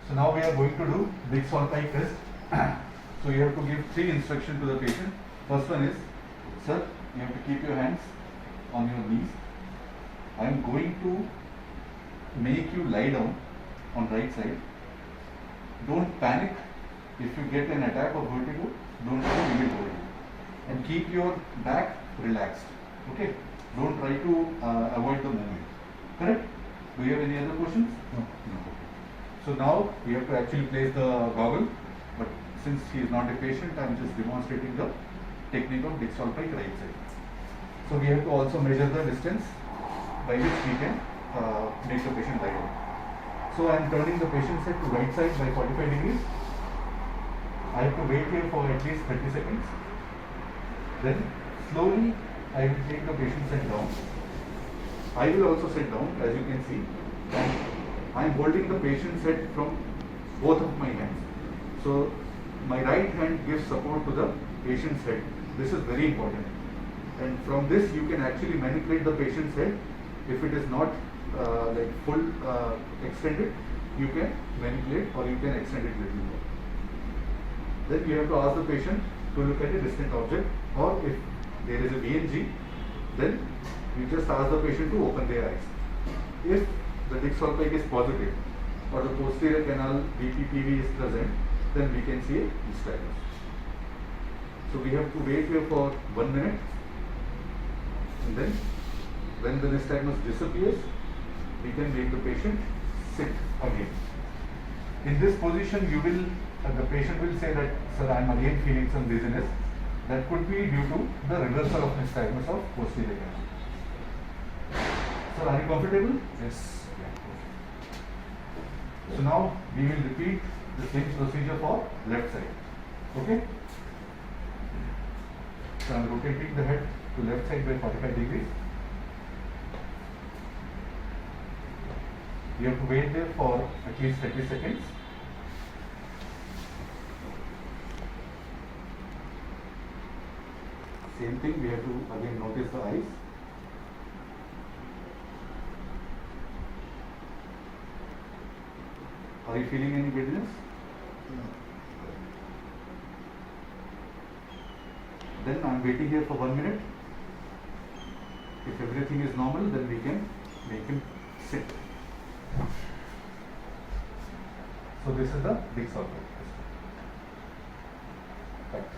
So now we are going to do Dix Hallpike Test. So you have to give 3 instructions to the patient. First one is, sir, you have to keep your hands on your knees. I am going to make you lie down on right side. Don't panic. If you get an attack of vertigo, don't try to make it vertigo. And keep your back relaxed. Okay? Don't try to avoid the movement. Correct? Do you have any other questions? No. So now we have to actually place the goggle, but since he is not a patient, I am just demonstrating the technique of Dix Hallpike right side. So we have to also measure the distance by which we can make the patient lie down. So I am turning the patient's head to right side by 45 degrees. I have to wait here for at least 30 seconds. Then slowly I will take the patient's head down. I will also sit down, as you can see. And I am holding the patient's head from both of my hands. So my right hand gives support to the patient's head. This is very important. And from this you can actually manipulate the patient's head. If it is not like full extended, you can manipulate or you can extend it little more. Then you have to ask the patient to look at a distant object, or if there is a BNG, then you just ask the patient to open their eyes. If the Dix Hallpike is positive or the posterior canal BPPV is present, then we can see a nystagmus. So we have to wait here for 1 minute, and then when the nystagmus disappears, we can make the patient sit again. In this position, the patient will say that, sir, I am again feeling some dizziness. That could be due to the reversal of nystagmus of posterior canal. Sir, are you comfortable? Yes. So now we will repeat the same procedure for left side. Okay? So I am rotating the head to left side by 45 degrees. You have to wait there for at least 30 seconds. Same thing, we have to again notice the eyes. Are you feeling any dizziness? No. Then I am waiting here for 1 minute. If everything is normal, then we can make him sit. So this is the Dix Hallpike test.